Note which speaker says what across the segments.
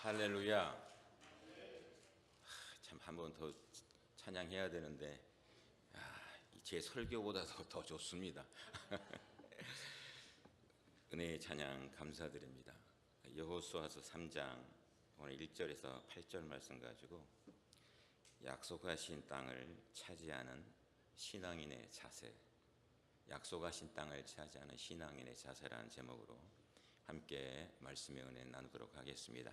Speaker 1: 할렐루야. 참 한 번 더 찬양해야 되는데 제 설교보다도 더 좋습니다. 은혜의 찬양 감사드립니다. 여호수아서 3장 오늘 1절에서 8절 말씀 가지고 약속하신 땅을 차지하는 신앙인의 자세, 약속하신 땅을 차지하는 신앙인의 자세라는 제목으로 함께 말씀의 은혜 나누도록 하겠습니다.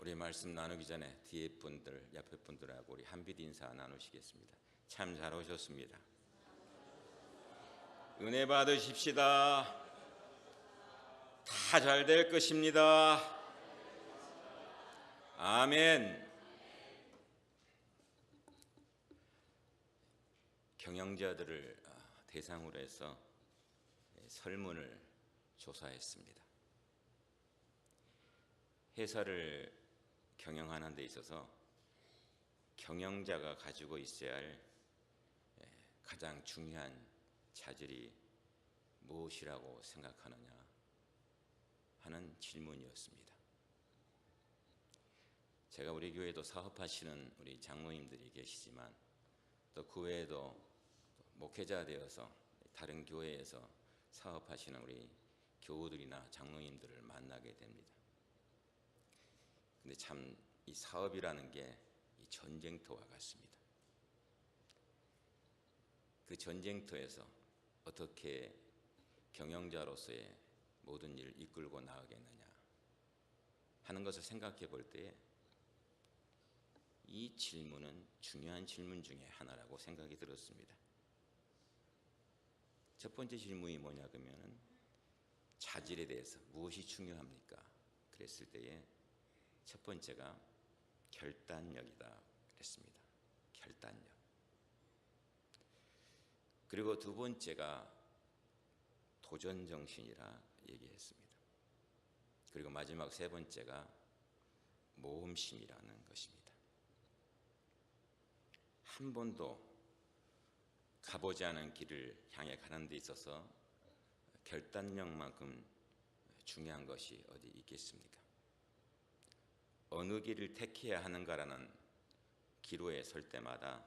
Speaker 1: 우리 말씀 나누기 전에 뒤에 분들, 옆에 분들하고 우리 한빛 인사 나누시겠습니다. 참 잘 오셨습니다. 은혜 받으십시다. 다 잘 될 것입니다. 아멘. 경영자들을 대상으로 해서 설문을 조사했습니다. 회사를 경영하는 데 있어서 경영자가 가지고 있어야 할 가장 중요한 자질이 무엇이라고 생각하느냐 하는 질문이었습니다. 제가 우리 교회도 사업하시는 우리 장로님들이 계시지만 또 그 외에도 목회자 되어서 다른 교회에서 사업하시는 우리 교우들이나 장로님들을 만나게 됩니다. 근데 참 이 사업이라는 게 이 전쟁터와 같습니다. 그 전쟁터에서 어떻게 경영자로서의 모든 일을 이끌고 나가겠느냐 하는 것을 생각해 볼 때에 이 질문은 중요한 질문 중에 하나라고 생각이 들었습니다. 첫 번째 질문이 뭐냐 그러면은 자질에 대해서 무엇이 중요합니까? 그랬을 때에 첫 번째가 결단력이다 그랬습니다. 결단력. 그리고 두 번째가 도전정신이라 얘기했습니다. 그리고 마지막 세 번째가 모험심이라는 것입니다. 한 번도 가보지 않은 길을 향해 가는 데 있어서 결단력만큼 중요한 것이 어디 있겠습니까? 어느 길을 택해야 하는가라는 기로에 설 때마다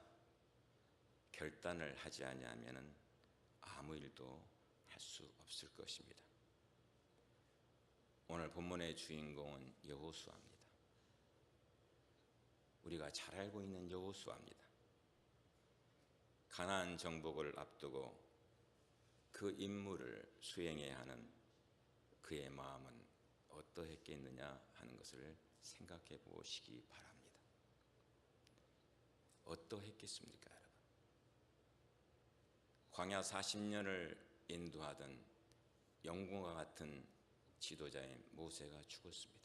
Speaker 1: 결단을 하지 아니하면 아무 일도 할 수 없을 것입니다. 오늘 본문의 주인공은 여호수아입니다. 우리가 잘 알고 있는 여호수아입니다. 가나안 정복을 앞두고 그 임무를 수행해야 하는 그의 마음은 어떠했겠느냐 하는 것을 생각해 보시기 바랍니다. 어떠했겠습니까, 여러분? 광야 40년을 인도하던 영웅과 같은 지도자인 모세가 죽었습니다.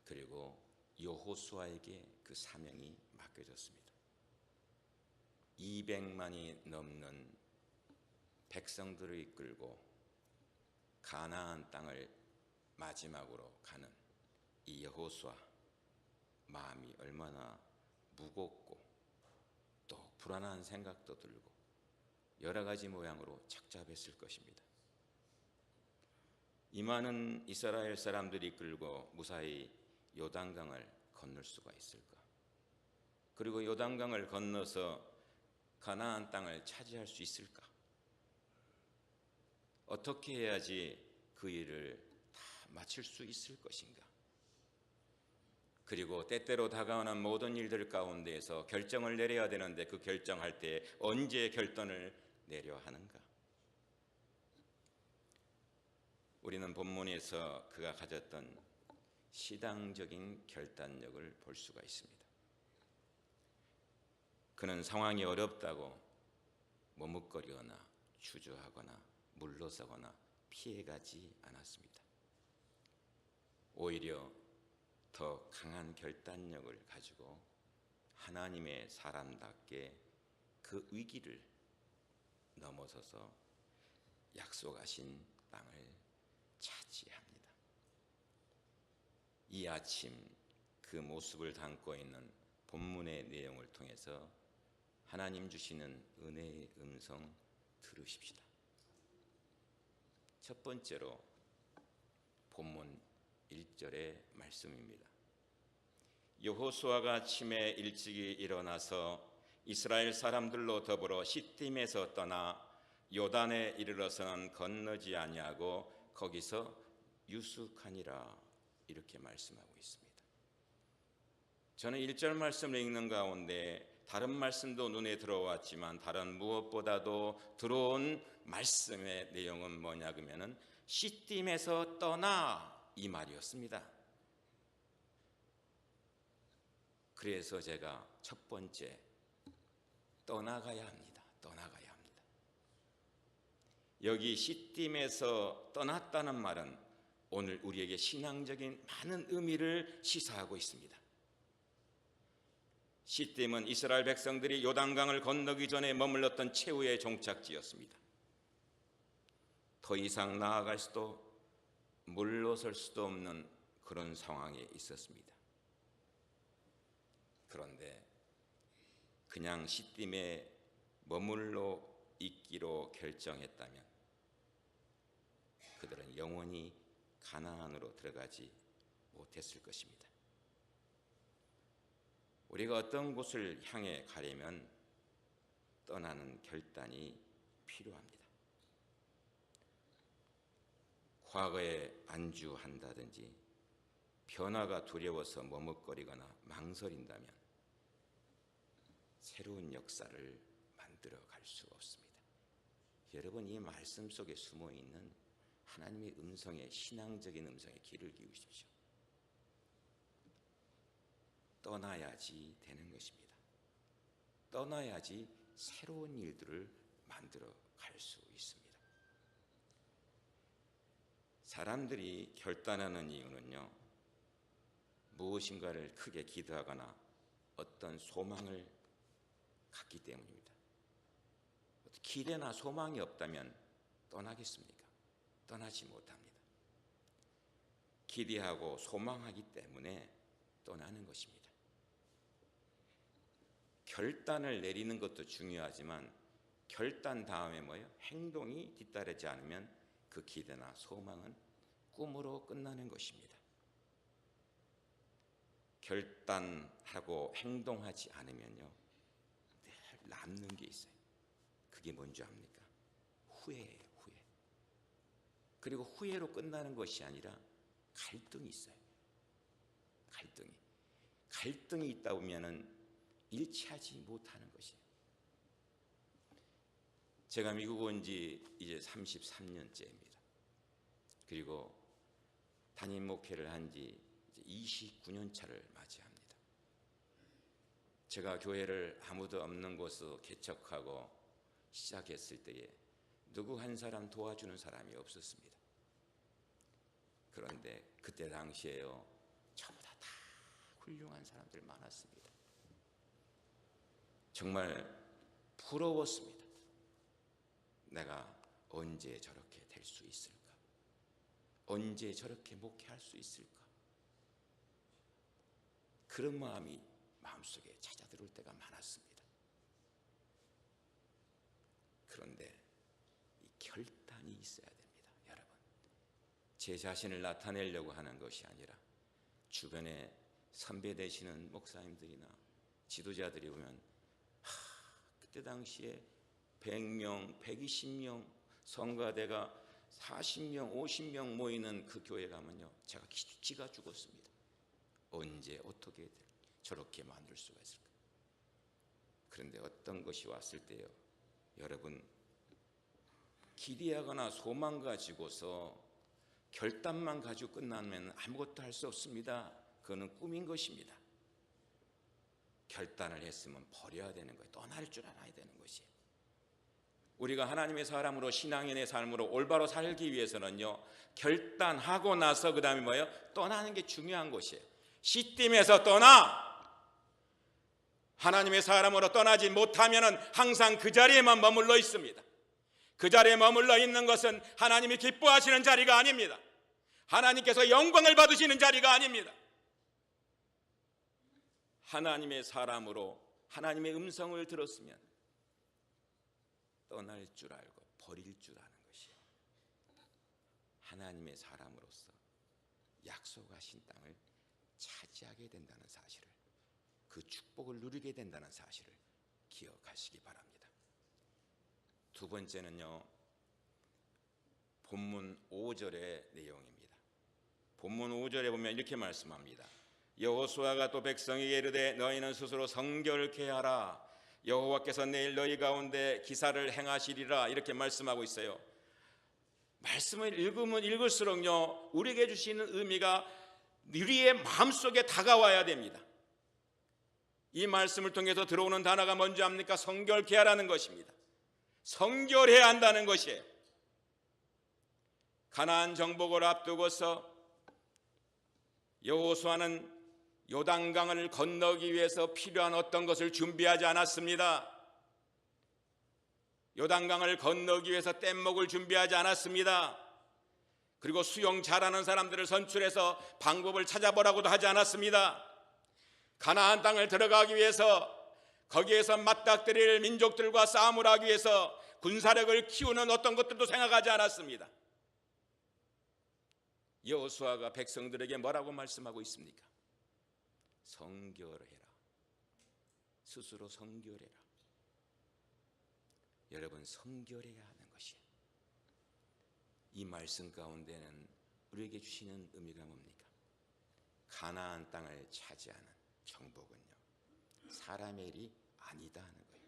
Speaker 1: 그리고 여호수아에게 그 사명이 맡겨졌습니다. 200만이 넘는 백성들을 이끌고 가나안 땅을 마지막으로 가는 이 여호수아, 마음이 얼마나 무겁고 또 불안한 생각도 들고 여러 가지 모양으로 착잡했을 것입니다. 이 많은 이스라엘 사람들이 이끌고 무사히 요단강을 건널 수가 있을까? 그리고 요단강을 건너서 가나안 땅을 차지할 수 있을까? 어떻게 해야지 그 일을 다 마칠 수 있을 것인가? 그리고 때때로 다가오는 모든 일들 가운데에서 결정을 내려야 되는데 그 결정할 때 언제 결단을 내려야 하는가? 우리는 본문에서 그가 가졌던 시당적인 결단력을 볼 수가 있습니다. 그는 상황이 어렵다고 머뭇거리거나 주저하거나 물러서거나 피해가지 않았습니다. 오히려 더 강한 결단력을 가지고 하나님의 사람답게 그 위기를 넘어서서 약속하신 땅을 차지합니다. 이 아침 그 모습을 담고 있는 본문의 내용을 통해서 하나님 주시는 은혜의 음성 들으십시다. 첫 번째로 본문 1절의 말씀입니다. 여호수아가 아침에 일찍이 일어나서 이스라엘 사람들로 더불어 시딤에서 떠나 요단에 이르러서는 건너지 아니하고 거기서 유숙하니라, 이렇게 말씀하고 있습니다. 저는 1절 말씀을 읽는 가운데 다른 말씀도 눈에 들어왔지만 다른 무엇보다도 들어온 말씀의 내용은 뭐냐 그러면은 시딤에서 떠나, 이 말이었습니다. 그래서 제가 첫 번째, 떠나가야 합니다. 떠나가야 합니다. 여기 시딤에서 떠났다는 말은 오늘 우리에게 신앙적인 많은 의미를 시사하고 있습니다. 시딤은 이스라엘 백성들이 요단강을 건너기 전에 머물렀던 최후의 종착지였습니다. 더 이상 나아갈 수도 물러설 수도 없는 그런 상황에 있었습니다. 그런데 그냥 시딤에 머물러 있기로 결정했다면 그들은 영원히 가나안으로 들어가지 못했을 것입니다. 우리가 어떤 곳을 향해 가려면 떠나는 결단이 필요합니다. 과거에 안주한다든지 변화가 두려워서 머뭇거리거나 망설인다면 새로운 역사를 만들어 갈 수 없습니다. 여러분, 이 말씀 속에 숨어 있는 하나님의 음성에, 신앙적인 음성에 귀를 기울이십시오. 떠나야지 되는 것입니다. 떠나야지 새로운 일들을 만들어 갈 수 있습니다. 사람들이 결단하는 이유는요, 무엇인가를 크게 기도하거나 어떤 소망을 갖기 때문입니다. 기대나 소망이 없다면 떠나겠습니까? 떠나지 못합니다. 기대하고 소망하기 때문에 떠나는 것입니다. 결단을 내리는 것도 중요하지만 결단 다음에 뭐예요? 행동이 뒤따르지 않으면 그 기대나 소망은 꿈으로 끝나는 것입니다. 결단하고 행동하지 않으면요, 늘 남는 게 있어요. 그게 뭔지 압니까? 후회예요, 후회. 그리고 후회로 끝나는 것이 아니라 갈등이 있어요. 갈등이 있다 보면은 일치하지 못하는 것이에요. 제가 미국 온 지 이제 33년째입니다. 그리고 담임 목회를 한 지 29년 차를 맞이합니다. 제가 교회를 아무도 없는 곳으로 개척하고 시작했을 때에 누구 한 사람 도와주는 사람이 없었습니다. 그런데 그때 당시에요, 저보다 다 훌륭한 사람들 많았습니다. 정말 부러웠습니다. 내가 언제 저렇게 될 수 있을까? 언제 저렇게 목회할 수 있을까? 그런 마음이 마음속에 찾아들어올 때가 많았습니다. 그런데 이 결단이 있어야 됩니다, 여러분. 제 자신을 나타내려고 하는 것이 아니라 주변에 선배 되시는 목사님들이나 지도자들이 보면 그때 당시에 100명, 120명, 성가대가 40명, 50명 모이는 그 교회 가면요, 제가 기가 죽었습니다. 언제 어떻게 저렇게 만들 수가 있을까? 그런데 어떤 것이 왔을 때요, 여러분, 기대하거나 소망 가지고서 결단만 가지고 끝나면 아무것도 할 수 없습니다. 그거는 꿈인 것입니다. 결단을 했으면 버려야 되는 거예요. 떠날 줄 알아야 되는 것이에요. 우리가 하나님의 사람으로, 신앙인의 삶으로 올바로 살기 위해서는요, 결단하고 나서 그 다음에 뭐예요? 떠나는 게 중요한 것이에요. 시딤에서 떠나! 하나님의 사람으로 떠나지 못하면 항상 그 자리에만 머물러 있습니다. 그 자리에 머물러 있는 것은 하나님이 기뻐하시는 자리가 아닙니다. 하나님께서 영광을 받으시는 자리가 아닙니다. 하나님의 사람으로 하나님의 음성을 들었으면 떠날 줄 알고 버릴 줄 아는 것이에요. 하나님의 사람으로서 약속하신 땅을 차지하게 된다는 사실을, 그 축복을 누리게 된다는 사실을 기억하시기 바랍니다. 두 번째는요, 본문 5절의 내용입니다. 본문 5절에 보면 이렇게 말씀합니다. 여호수아가 또 백성에게 이르되 너희는 스스로 성결케 하라. 여호와께서 내일 너희 가운데 기사를 행하시리라. 이렇게 말씀하고 있어요. 말씀을 읽으면 읽을수록요, 우리에게 주시는 의미가 우리의 마음속에 다가와야 됩니다. 이 말씀을 통해서 들어오는 단어가 뭔지 압니까? 성결케 하라는 것입니다. 성결해야 한다는 것이에요. 가나안 정복을 앞두고서 여호수아는 요단강을 건너기 위해서 필요한 어떤 것을 준비하지 않았습니다. 요단강을 건너기 위해서 뗏목을 준비하지 않았습니다. 그리고 수영 잘하는 사람들을 선출해서 방법을 찾아보라고도 하지 않았습니다. 가나안 땅을 들어가기 위해서 거기에서 맞닥뜨릴 민족들과 싸움을 하기 위해서 군사력을 키우는 어떤 것들도 생각하지 않았습니다. 여호수아가 백성들에게 뭐라고 말씀하고 있습니까? 성결해라. 스스로 성결해라. 여러분, 성결해야 하는 것이에요. 이 말씀 가운데는 우리에게 주시는 의미가 뭡니까? 가나안 땅을 차지하는 정복은요, 사람의 일이 아니다 하는 거예요.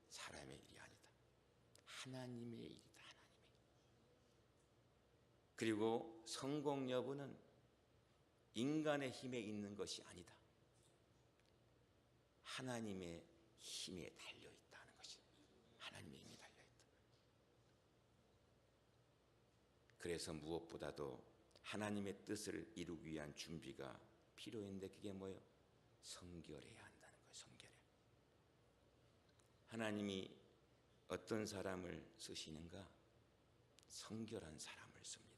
Speaker 1: 사람의 일이 아니다. 하나님의 일이다. 하나님의 일. 그리고 성공 여부는 인간의 힘에 있는 것이 아니다. 하나님의 힘에 달려있다는 것이, 하나님의 힘이 달려있다. 그래서 무엇보다도 하나님의 뜻을 이루기 위한 준비가 필요했는데 그게 뭐예요? 성결해야 한다는 거예요. 성결해. 하나님이 어떤 사람을 쓰시는가? 성결한 사람을 씁니다.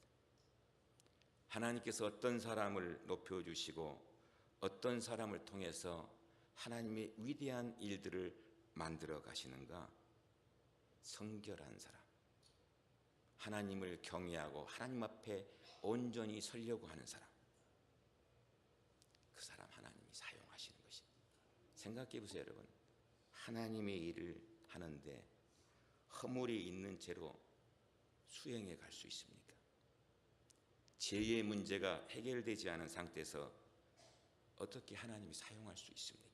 Speaker 1: 하나님께서 어떤 사람을 높여주시고 어떤 사람을 통해서 하나님의 위대한 일들을 만들어 가시는가? 성결한 사람, 하나님을 경외하고 하나님 앞에 온전히 서려고 하는 사람, 그 사람 하나님이 사용하시는 것입니다. 생각해 보세요, 여러분. 하나님의 일을 하는데 허물이 있는 채로 수행해 갈 수 있습니까? 죄의 문제가 해결되지 않은 상태에서 어떻게 하나님이 사용할 수 있습니까?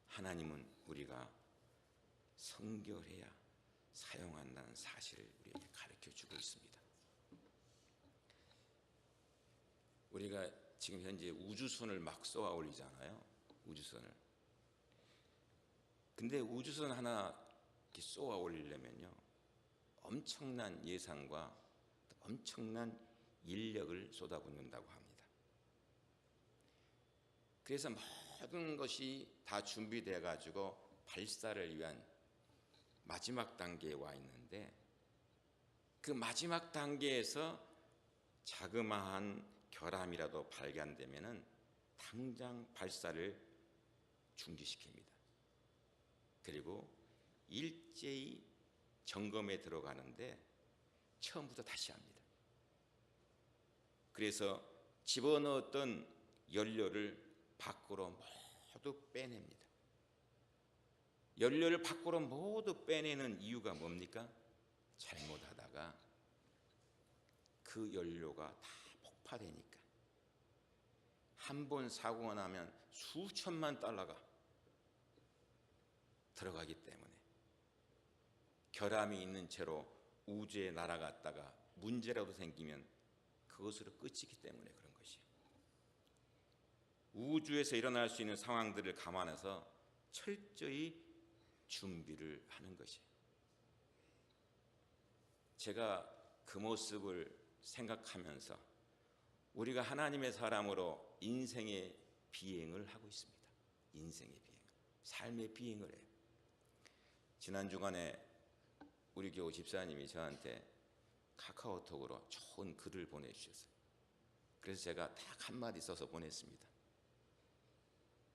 Speaker 1: 하나님은 우리가 성결해야 사용한다는 사실을 우리에게 가르쳐주고 있습니다. 우리가 지금 현재 우주선을 막 쏘아 올리잖아요. 우주선을. 근데 우주선 하나 이렇게 쏘아 올리려면요, 엄청난 예산과 엄청난 인력을 쏟아붓는다고 합니다. 그래서 모든 것이 다 준비되어 가지고 발사를 위한 마지막 단계에 와 있는데, 그 마지막 단계에서 자그마한 결함이라도 발견되면은 당장 발사를 중지시킵니다. 그리고 일제히 점검에 들어가는데 처음부터 다시 합니다. 그래서 집어넣었던 연료를 밖으로 모두 빼냅니다. 연료를 밖으로 모두 빼내는 이유가 뭡니까? 잘못하다가 그 연료가 다 폭파되니까. 한 번 사고가 나면 수천만 달러가 들어가기 때문에 결함이 있는 채로 우주에 날아갔다가 문제라도 생기면 그것으로 끝이기 때문에 그런 것이에요. 우주에서 일어날 수 있는 상황들을 감안해서 철저히 준비를 하는 것이에요. 제가 그 모습을 생각하면서 우리가 하나님의 사람으로 인생의 비행을 하고 있습니다. 인생의 비행, 삶의 비행을 해요. 지난 주간에 우리 교우 집사님이 저한테 카카오톡으로 좋은 글을 보내주셨어요. 그래서 제가 딱 한마디 써서 보냈습니다.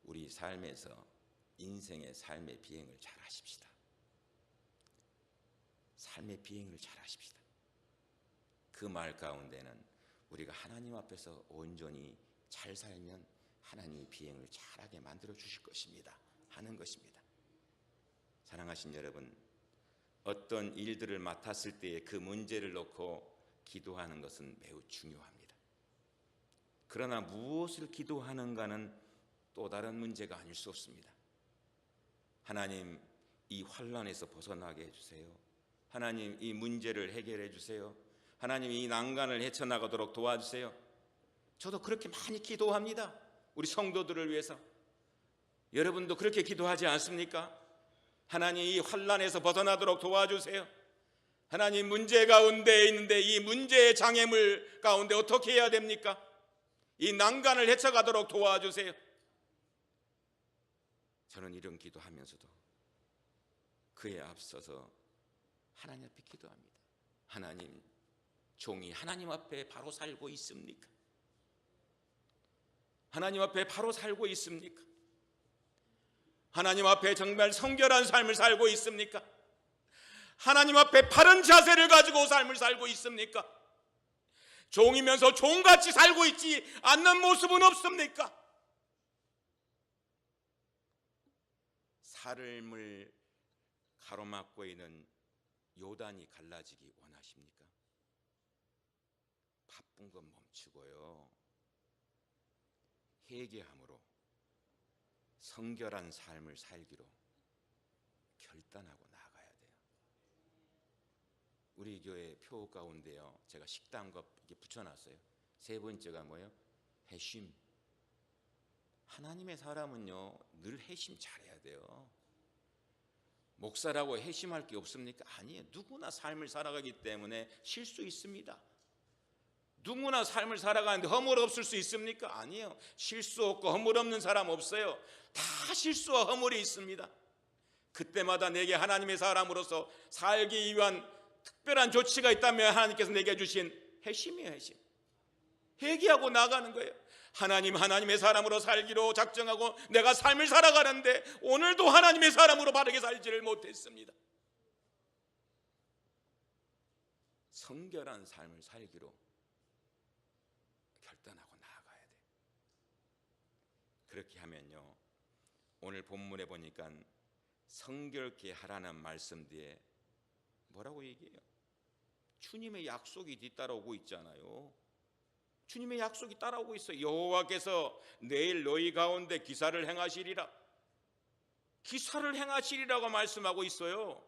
Speaker 1: 우리 삶에서 인생의 삶의 비행을 잘 하십시다. 삶의 비행을 잘 하십시다. 그 말 가운데는 우리가 하나님 앞에서 온전히 잘 살면 하나님이 비행을 잘하게 만들어 주실 것입니다 하는 것입니다. 사랑하신 여러분, 어떤 일들을 맡았을 때에 그 문제를 놓고 기도하는 것은 매우 중요합니다. 그러나 무엇을 기도하는가는 또 다른 문제가 아닐 수 없습니다. 하나님, 이 환난에서 벗어나게 해주세요. 하나님, 이 문제를 해결해 주세요. 하나님, 이 난간을 헤쳐나가도록 도와주세요. 저도 그렇게 많이 기도합니다. 우리 성도들을 위해서. 여러분도 그렇게 기도하지 않습니까? 하나님, 이 환난에서 벗어나도록 도와주세요. 하나님, 문제 가운데 있는데 이 문제의 장애물 가운데 어떻게 해야 됩니까? 이 난간을 헤쳐가도록 도와주세요. 저는 이런 기도하면서도 그에 앞서서 하나님 앞에 기도합니다. 하나님, 종이 하나님 앞에 바로 살고 있습니까? 하나님 앞에 바로 살고 있습니까? 하나님 앞에 정말 성결한 삶을 살고 있습니까? 하나님 앞에 바른 자세를 가지고 삶을 살고 있습니까? 종이면서 종같이 살고 있지 않는 모습은 없습니까? 삶을 가로막고 있는 요단이 갈라지기 원하십니까? 바쁜 건 멈추고요, 회개함으로 성결한 삶을 살기로 결단하고 나아가야 돼요. 우리 교회 표 가운데요, 제가 식당과 이렇게 붙여놨어요. 세 번째가 뭐예요? 회심. 하나님의 사람은요, 늘 회심 잘해야 돼요. 목사라고 회심할 게 없습니까? 아니에요. 누구나 삶을 살아가기 때문에 실수 있습니다. 누구나 삶을 살아가는데 허물 없을 수 있습니까? 아니에요. 실수 없고 허물 없는 사람 없어요. 다 실수와 허물이 있습니다. 그때마다 내게 하나님의 사람으로서 살기 위한 특별한 조치가 있다면 하나님께서 내게 주신 회심이에요. 회심. 회개하고 나가는 거예요. 하나님, 하나님의 사람으로 살기로 작정하고 내가 삶을 살아가는데 오늘도 하나님의 사람으로 바르게 살지를 못했습니다. 성결한 삶을 살기로 결단하고 나아가야 돼. 그렇게 하면요, 오늘 본문에 보니까 성결케 하라는 말씀 뒤에 뭐라고 얘기해요? 주님의 약속이 뒤따라오고 있잖아요. 주님의 약속이 따라오고 있어요. 여호와께서 내일 너희 가운데 기사를 행하시리라. 기사를 행하시리라고 말씀하고 있어요.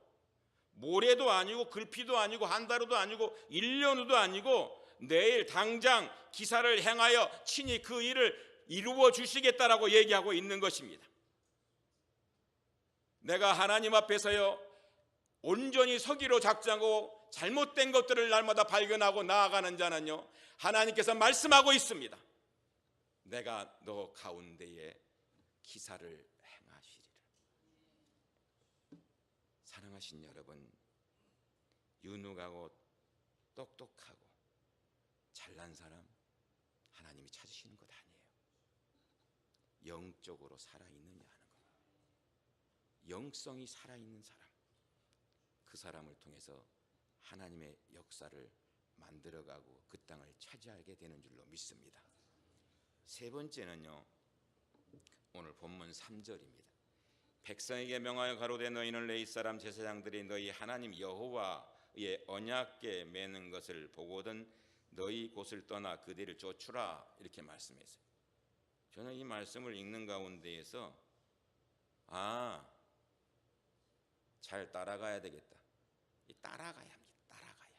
Speaker 1: 모레도 아니고 글피도 아니고 한 달도 아니고 1년 후도 아니고 내일 당장 기사를 행하여 친히 그 일을 이루어 주시겠다라고 얘기하고 있는 것입니다. 내가 하나님 앞에서요, 온전히 서기로 작정하고 잘못된 것들을 날마다 발견하고 나아가는 자는요, 하나님께서 말씀하고 있습니다. 내가 너 가운데에 기사를 행하시리라. 사랑하신 여러분, 유능하고 똑똑하고 잘난 사람 하나님이 찾으시는 것 아니에요. 영적으로 살아있느냐 하는 거예요. 영성이 살아있는 사람, 그 사람을 통해서 하나님의 역사를 만들어가고 그 땅을 차지하게 되는 줄로 믿습니다. 세 번째는요, 오늘 본문 3절입니다. 백성에게 명하여 가로되 너희는 레위 사람 제사장들이 너희 하나님 여호와의 언약궤 매는 것을 보거든 너희 곳을 떠나 그들을 쫓으라, 이렇게 말씀했어요. 저는 이 말씀을 읽는 가운데에서 잘 따라가야 되겠다. 따라가야 합니다. 따라가야.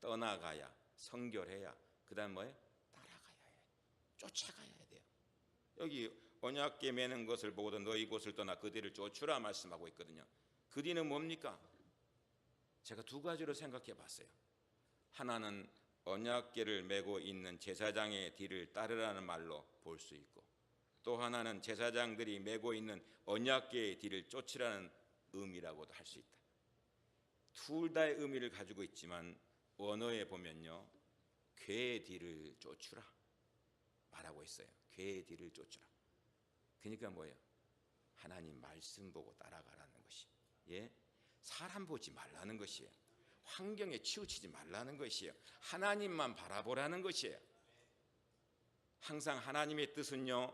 Speaker 1: 떠나가야, 성결해야, 그 다음 뭐예요? 따라가야 해요. 쫓아가야 돼요. 여기 언약궤 매는 것을 보고도 너희 곳을 떠나 그들을 쫓으라 말씀하고 있거든요. 그 뒤는 뭡니까? 제가 두 가지로 생각해 봤어요. 하나는 언약궤를 메고 있는 제사장의 뒤를 따르라는 말로 볼 수 있고, 또 하나는 제사장들이 메고 있는 언약궤의 뒤를 쫓으라는 의미라고도 할 수 있다. 둘 다의 의미를 가지고 있지만 원어에 보면요, 궤의 뒤를 쫓으라 말하고 있어요. 궤의 뒤를 쫓으라. 그러니까 뭐예요? 하나님 말씀 보고 따라가라는 것이, 사람 보지 말라는 것이에요. 환경에 치우치지 말라는 것이에요. 하나님만 바라보라는 것이에요. 항상 하나님의 뜻은요,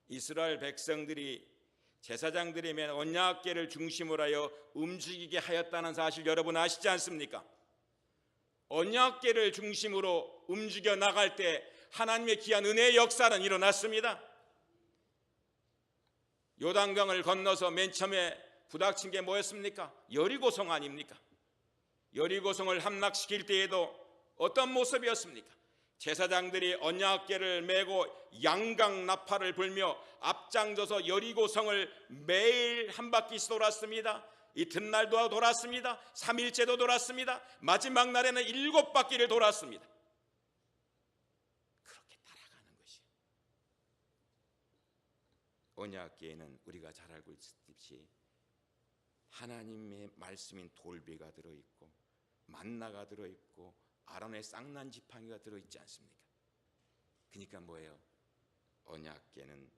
Speaker 1: 이스라엘 백성들이 제사장들이 맨 언약궤를 중심으로 하여 움직이게 하였다는 사실 여러분 아시지 않습니까? 언약궤를 중심으로 움직여 나갈 때 하나님의 귀한 은혜의 역사는 일어났습니다. 요단강을 건너서 맨 처음에 부닥친 게 뭐였습니까? 여리고성 아닙니까? 여리고성을 함락시킬 때에도 어떤 모습이었습니까? 제사장들이 언약궤를 메고 양강 나팔을 불며 앞장서서 여리고성을 매일 한 바퀴씩 돌았습니다. 이튿날도 돌았습니다. 3일째도 돌았습니다. 마지막 날에는 7바퀴를 돌았습니다. 그렇게 따라가는 것이에요. 언약궤에는 우리가 잘 알고 있듯이 하나님의 말씀인 돌비가 들어있고 만나가 들어있고 아론의 쌍난 지팡이가 들어있지 않습니까? 그러니까 뭐예요? 언약궤는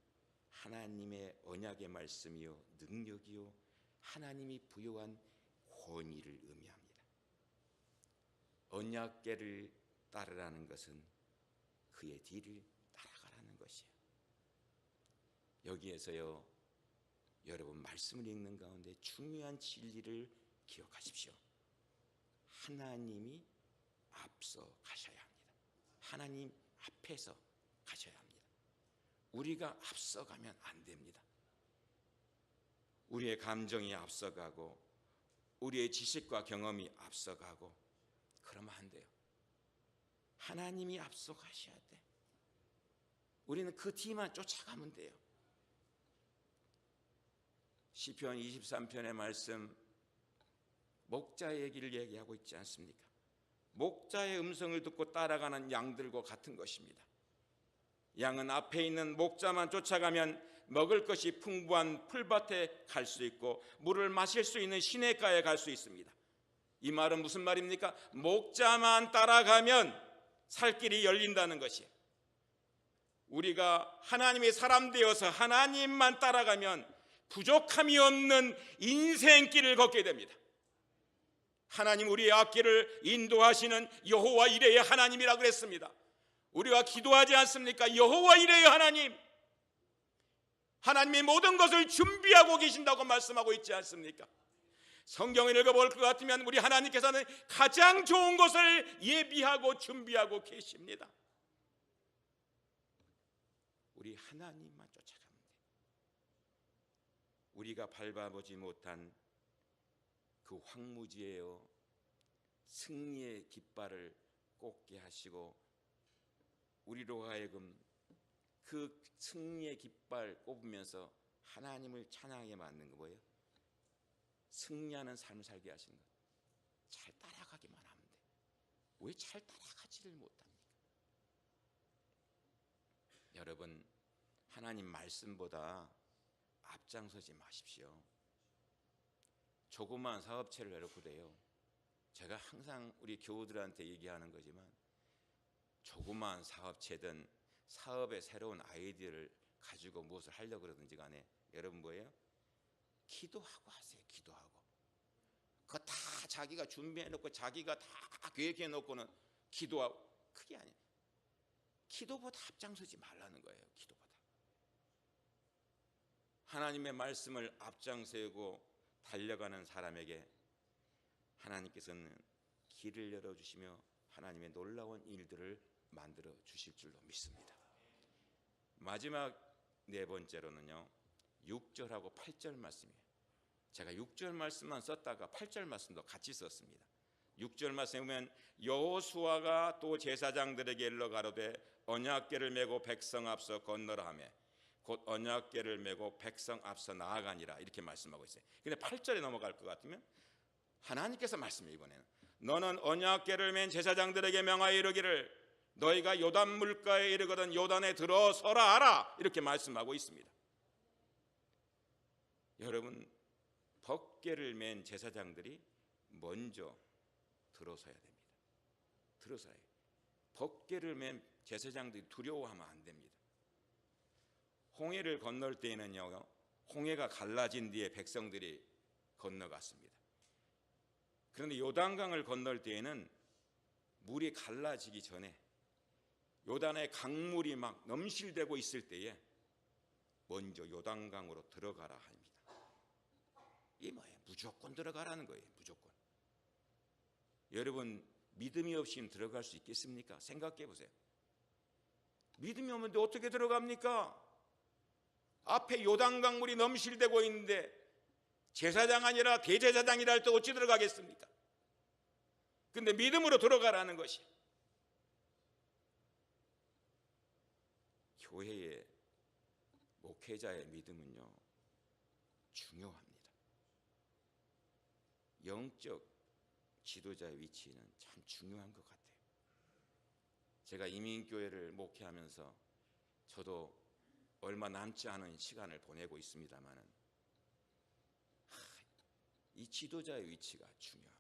Speaker 1: 하나님의 언약의 말씀이요 능력이요 하나님이 부여한 권위를 의미합니다. 언약궤를 따르라는 것은 그의 뒤를 따라가라는 것이에요. 여기에서요, 여러분 말씀을 읽는 가운데 중요한 진리를 기억하십시오. 하나님이 앞서 가셔야 합니다. 하나님 앞에서 가셔야 합니다. 우리가 앞서가면 안 됩니다. 우리의 감정이 앞서가고 우리의 지식과 경험이 앞서가고 그러면 안 돼요. 하나님이 앞서 가셔야 돼. 우리는 그 뒤만 쫓아가면 돼요. 시편 23편의 말씀, 목자의 얘기를 얘기하고 있지 않습니까? 목자의 음성을 듣고 따라가는 양들과 같은 것입니다. 양은 앞에 있는 목자만 쫓아가면 먹을 것이 풍부한 풀밭에 갈 수 있고 물을 마실 수 있는 시냇가에 갈 수 있습니다. 이 말은 무슨 말입니까? 목자만 따라가면 살 길이 열린다는 것이에요. 우리가 하나님의 사람 되어서 하나님만 따라가면 부족함이 없는 인생길을 걷게 됩니다. 하나님 우리의 앞길을 인도하시는 여호와 이레의 하나님이라고 그랬습니다. 우리가 기도하지 않습니까? 여호와 이레의 하나님, 하나님이 모든 것을 준비하고 계신다고 말씀하고 있지 않습니까? 성경을 읽어볼 것 같으면 우리 하나님께서는 가장 좋은 것을 예비하고 준비하고 계십니다. 우리 하나님만 쫓아가면 돼. 우리가 밟아보지 못한 그 황무지에요 승리의 깃발을 꽂게 하시고 우리로 하여금 그 승리의 깃발 꼽으면서 하나님을 찬양하게 만든 거 뭐예요? 승리하는 삶을 살게 하시는 것. 잘 따라가기만 하면 돼. 왜 잘 따라가지를 못합니까? 여러분, 하나님 말씀보다 앞장서지 마십시오. 조그마한 사업체를 해놓고 돼요. 제가 항상 우리 교우들한테 얘기하는 거지만 조그마한 사업체든 사업의 새로운 아이디어를 가지고 무엇을 하려고 그러든지 간에 여러분 뭐예요? 기도하고 하세요. 기도하고. 그거 다 자기가 준비해놓고 자기가 다 계획해놓고는 기도하고, 그게 아니에요. 기도보다 앞장서지 말라는 거예요. 기도보다. 하나님의 말씀을 앞장세우고 달려가는 사람에게 하나님께서는 길을 열어주시며 하나님의 놀라운 일들을 만들어 주실 줄로 믿습니다. 마지막 네 번째로는요 6절하고 8절 말씀이에요. 제가 6절 말씀만 썼다가 8절 말씀도 같이 썼습니다. 6절 말씀에 보면 여호수아가 또 제사장들에게 일러 가로되 언약궤를 메고 백성 앞서 건너라 하매 곧 언약궤를 메고 백성 앞서 나아가니라 이렇게 말씀하고 있어요. 근데 8절에 넘어갈 것 같으면 하나님께서 말씀해 이번에는 너는 언약궤를 맨 제사장들에게 명하여 이르기를 너희가 요단 물가에 이르거든 요단에 들어서라 하라 이렇게 말씀하고 있습니다. 여러분 법궤를 맨 제사장들이 먼저 들어서야 됩니다. 들어서야 해요. 법궤를 맨 제사장들이 두려워하면 안 됩니다. 홍해를 건널 때에는요 홍해가 갈라진 뒤에 백성들이 건너갔습니다. 그런데 요단강을 건널 때에는 물이 갈라지기 전에, 요단의 강물이 막 넘실대고 있을 때에 먼저 요단강으로 들어가라 합니다. 이게 뭐예요? 무조건 들어가라는 거예요. 무조건. 여러분, 믿음이 없이는 들어갈 수 있겠습니까? 생각해 보세요. 믿음이 없는데 어떻게 들어갑니까? 앞에 요단강물이 넘실대고 있는데 제사장 아니라 대제사장이라 할 때 어찌 들어가겠습니까? 근데 믿음으로 들어가라는 것이, 교회의 목회자의 믿음은요, 중요합니다. 영적 지도자의 위치는 참 중요한 것 같아요. 제가 이민교회를 목회하면서 저도 얼마 남지 않은 시간을 보내고 있습니다마는 이 지도자의 위치가 중요합니다.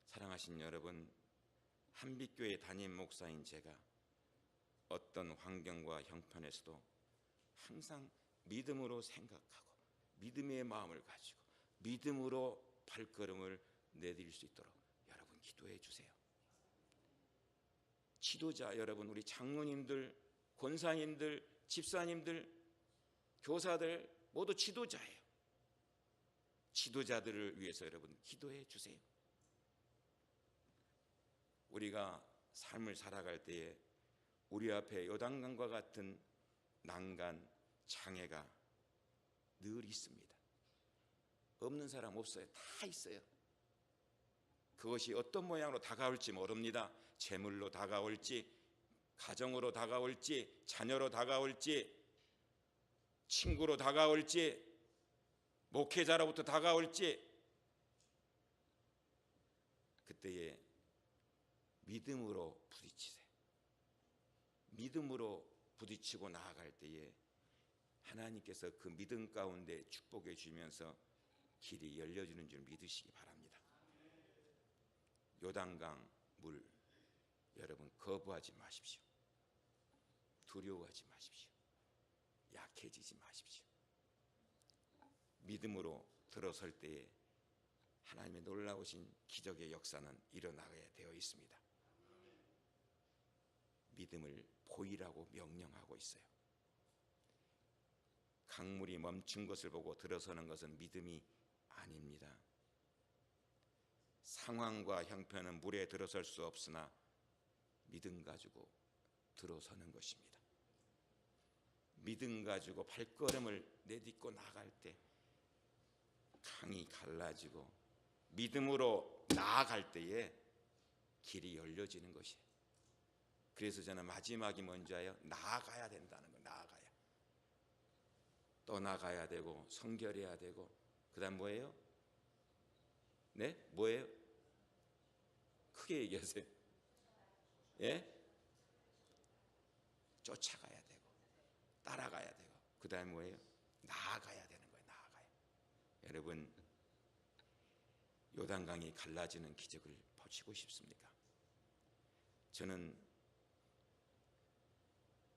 Speaker 1: 사랑하신 여러분, 한빛교회 담임 목사인 제가 어떤 환경과 형편에서도 항상 믿음으로 생각하고 믿음의 마음을 가지고 믿음으로 발걸음을 내딜 수 있도록 여러분 기도해 주세요. 지도자 여러분, 우리 장로님들, 권사님들, 집사님들, 교사들 모두 지도자예요. 지도자들을 위해서 여러분 기도해 주세요. 우리가 삶을 살아갈 때에 우리 앞에 요단강과 같은 난간, 장애가 늘 있습니다. 없는 사람 없어요. 다 있어요. 그것이 어떤 모양으로 다가올지 모릅니다. 재물로 다가올지, 가정으로 다가올지, 자녀로 다가올지, 친구로 다가올지, 목회자로부터 다가올지, 그때에 믿음으로 부딪히세요. 믿음으로 부딪히고 나아갈 때에 하나님께서 그 믿음 가운데 축복해 주면서 길이 열려지는 줄 믿으시기 바랍니다. 요단강 물, 여러분 거부하지 마십시오. 두려워하지 마십시오. 약해지지 마십시오. 믿음으로 들어설 때에 하나님의 놀라우신 기적의 역사는 일어나게 되어 있습니다. 믿음을 보이라고 명령하고 있어요. 강물이 멈춘 것을 보고 들어서는 것은 믿음이 아닙니다. 상황과 형편은 물에 들어설 수 없으나 믿음 가지고 들어서는 것입니다. 믿음 가지고 발걸음을 내딛고 나갈 때 강이 갈라지고 믿음으로 나아갈 때에 길이 열려지는 것이에요. 그래서 저는 마지막이 뭔지 알아요? 나아가야 된다는 거예요. 나아가야. 떠나가야 되고 성결해야 되고 그 다음 뭐예요? 네? 뭐예요? 크게 얘기하세요. 예? 쫓아가야 되고 따라가야 되고 그 다음 뭐예요? 나아가야 되는 거예요. 나아가야. 여러분, 요단강이 갈라지는 기적을 보시고 싶습니까? 저는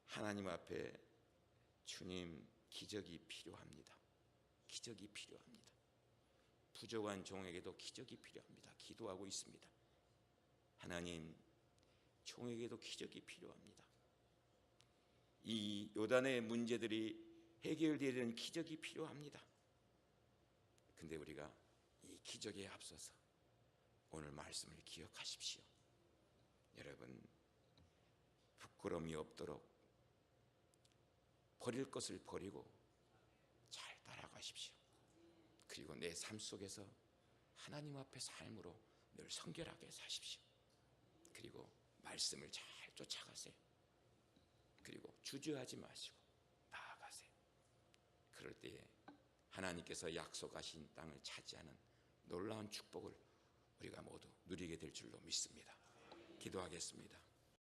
Speaker 1: 하나님 앞에 주님, 기적이 필요합니다. 기적이 필요합니다. 부족한 종에게도 기적이 필요합니다. 기도하고 있습니다. 하나님, 종에게도 기적이 필요합니다. 이 요단의 문제들이 해결되는 기적이 필요합니다. 근데 우리가 이 기적에 앞서서 오늘 말씀을 기억하십시오. 여러분, 부끄러움이 없도록 버릴 것을 버리고 잘 따라가십시오. 그리고 내 삶 속에서 하나님 앞에 삶으로 늘 성결하게 사십시오. 그리고 말씀을 잘 쫓아가세요. 그리고 주저하지 마시고 나아가세요. 그럴 때에 하나님께서 약속하신 땅을 차지하는 놀라운 축복을 우리가 모두 누리게 될 줄로 믿습니다. 기도하겠습니다.